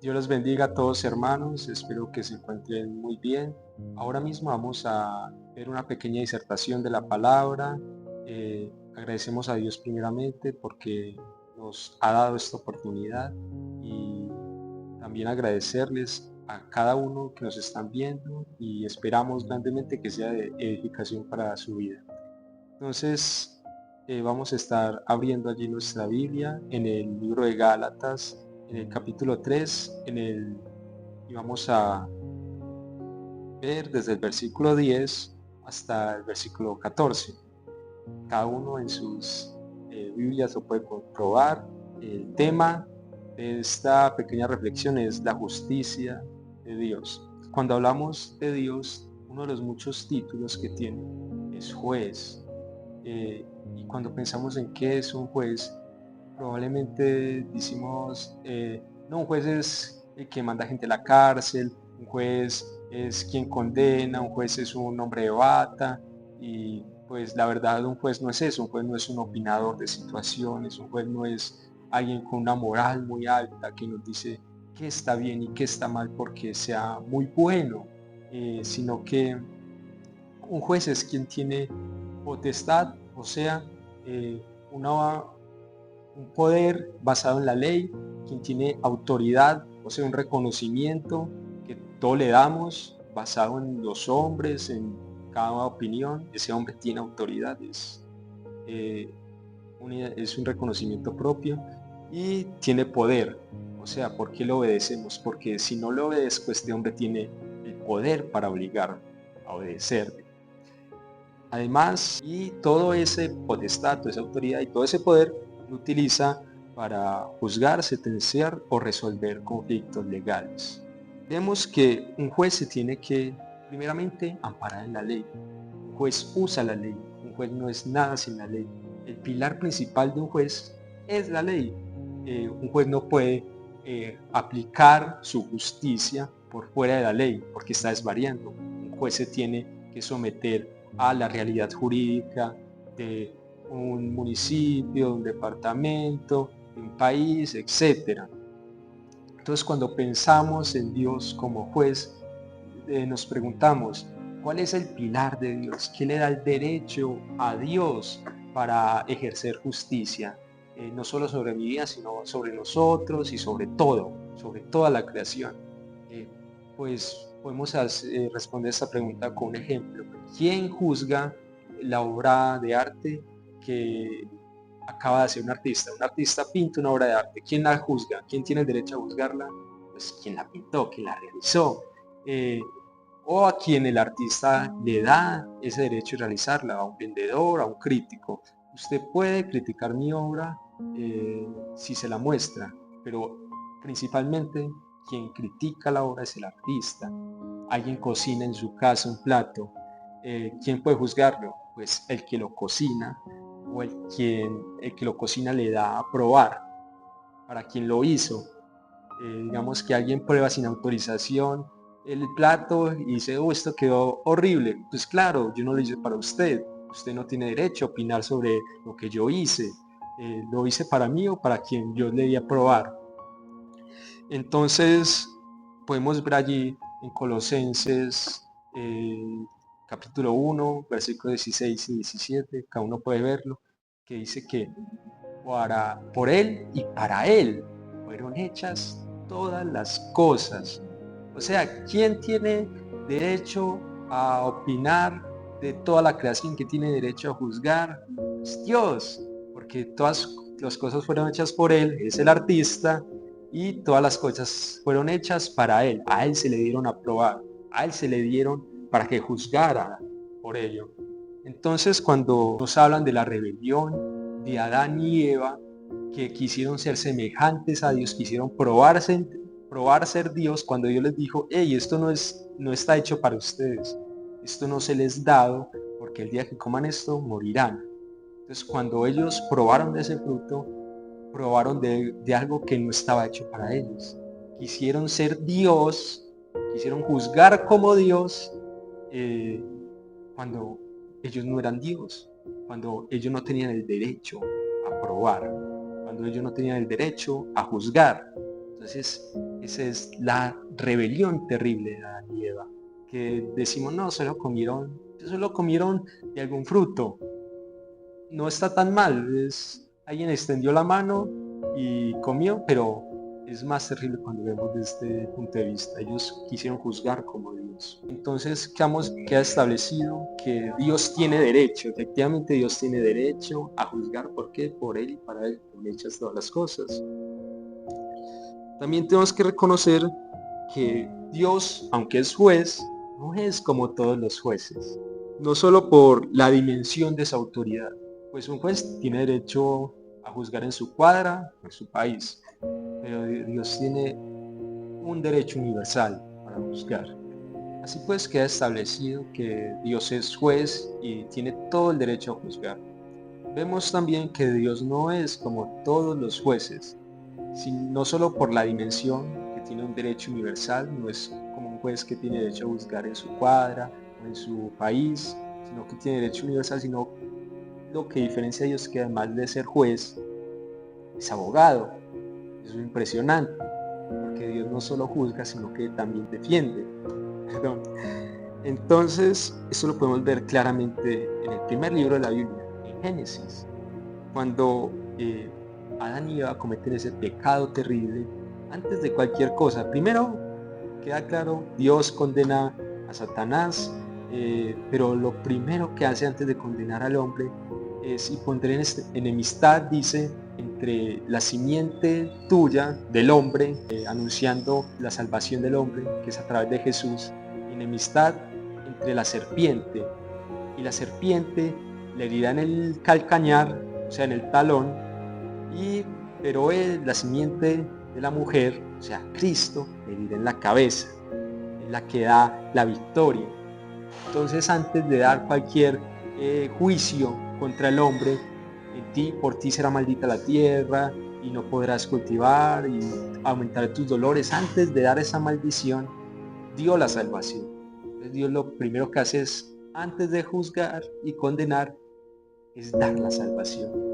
Dios los bendiga a todos hermanos, espero que se encuentren muy bien. Ahora mismo vamos a ver una pequeña disertación de la palabra. Agradecemos a Dios primeramente porque nos ha dado esta oportunidad y también agradecerles a cada uno que nos están viendo y esperamos grandemente que sea de edificación para su vida. Entonces, vamos a estar abriendo allí nuestra Biblia en el libro de Gálatas, en el capítulo 3, y vamos a ver desde el versículo 10 hasta el versículo 14. Cada uno en sus Biblias lo puede comprobar. El tema de esta pequeña reflexión es la justicia de Dios. Cuando hablamos de Dios, uno de los muchos títulos que tiene es juez. Y cuando pensamos en qué es un juez, probablemente decimos, no, un juez es el que manda gente a la cárcel, un juez es quien condena, un juez es un hombre de bata, y pues la verdad un juez no es eso, un juez no es un opinador de situaciones, un juez no es alguien con una moral muy alta que nos dice qué está bien y qué está mal porque sea muy bueno, sino que un juez es quien tiene potestad, o sea, eh, una un poder basado en la ley, quien tiene autoridad, o sea, un reconocimiento que todos le damos basado en los hombres, en cada opinión. Ese hombre tiene autoridad, eh, es un reconocimiento propio y tiene poder. O sea, ¿por qué lo obedecemos? Porque si no lo obedezco, este hombre tiene el poder para obligar a obedecerle. Además, y todo ese potestad, toda esa autoridad y todo ese poder lo utiliza para juzgar, sentenciar o resolver conflictos legales. Vemos que un juez se tiene que, primeramente, amparar en la ley. Un juez usa la ley. Un juez no es nada sin la ley. El pilar principal de un juez es la ley. Un juez no puede aplicar su justicia por fuera de la ley porque está desvariando. Un juez se tiene que someter a la realidad jurídica de un municipio, de un departamento, de un país, etcétera. Entonces, cuando pensamos en Dios como juez, nos preguntamos, ¿cuál es el pilar de Dios? ¿Qué le da el derecho a Dios para ejercer justicia? No solo sobre mi vida, sino sobre nosotros y sobre todo, sobre toda la creación. Eh, pues podemos responder esta pregunta con un ejemplo. ¿Quién juzga la obra de arte que acaba de hacer un artista? Un artista pinta una obra de arte. ¿Quién la juzga? ¿Quién tiene el derecho a juzgarla? Pues quien la pintó, quien la realizó. Eh, o a quien el artista le da ese derecho de realizarla, a un vendedor, a un crítico. Usted puede criticar mi obra si se la muestra, pero principalmente quien critica la obra es el artista. Alguien cocina en su casa un plato, ¿quién puede juzgarlo? Pues el que lo cocina o el que lo cocina le da a probar para quien lo hizo. Digamos que alguien prueba sin autorización el plato y dice, oh, esto quedó horrible. Pues claro, yo no lo hice para usted. Usted no tiene derecho a opinar sobre lo que yo hice. Lo hice para mí o para quien yo le di a probar. Entonces, podemos ver allí en Colosenses capítulo 1, versículos 16 y 17, cada uno puede verlo, que dice que por Él y para Él fueron hechas todas las cosas. O sea, ¿quién tiene derecho a opinar de toda la creación? ¿Quién tiene derecho a juzgar? Es Dios, porque todas las cosas fueron hechas por Él, es el artista, y todas las cosas fueron hechas para Él. A Él se le dieron a probar, a Él se le dieron para que juzgara por ello. Entonces, cuando nos hablan de la rebelión de Adán y Eva, que quisieron ser semejantes a Dios, quisieron probar ser Dios, cuando Dios les dijo, hey, esto no está hecho para ustedes, esto no se les dado, porque el día que coman esto morirán. Entonces, cuando ellos probaron de ese fruto, probaron de algo que no estaba hecho para ellos. Quisieron ser Dios, quisieron juzgar como Dios, eh, cuando ellos no eran Dios, cuando ellos no tenían el derecho a probar, cuando ellos no tenían el derecho a juzgar. Entonces, esa es la rebelión terrible de Adán y Eva, que decimos, no, solo comieron de algún fruto, no está tan mal, alguien extendió la mano y comió, pero es más terrible cuando vemos desde este punto de vista. Ellos quisieron juzgar como Dios. Entonces queda establecido que Dios tiene derecho, efectivamente Dios tiene derecho a juzgar. ¿Por qué? Por Él y para Él son hechas todas las cosas. También tenemos que reconocer que Dios, aunque es juez, no es como todos los jueces. No solo por la dimensión de su autoridad, pues un juez tiene derecho a juzgar en su cuadra, en su país, pero Dios tiene un derecho universal para juzgar. Así pues queda establecido que Dios es juez y tiene todo el derecho a juzgar. Vemos también que Dios no es como todos los jueces, no solo por la dimensión, que tiene un derecho universal, no es como un juez que tiene derecho a juzgar en su cuadra o en su país, sino que tiene derecho universal, sino lo que diferencia a Dios es que además de ser juez, es abogado. Eso es impresionante, porque Dios no solo juzga, sino que también defiende. Perdón. Entonces, esto lo podemos ver claramente en el primer libro de la Biblia, en Génesis, cuando Adán y Eva cometen ese pecado terrible. Antes de cualquier cosa, primero queda claro, Dios condena a Satanás, pero lo primero que hace antes de condenar al hombre es, y pondré en enemistad, dice, entre la simiente tuya, del hombre, anunciando la salvación del hombre, que es a través de Jesús, enemistad entre la serpiente, y la serpiente le herirá en el calcañar, o sea, en el talón, pero la simiente de la mujer, o sea, Cristo, le herirá en la cabeza, es la que da la victoria. Entonces, antes de dar cualquier juicio contra el hombre, por ti será maldita la tierra y no podrás cultivar y aumentar tus dolores. Antes de dar esa maldición, dio la salvación. Entonces, Dios lo primero que hace es, antes de juzgar y condenar, es dar la salvación.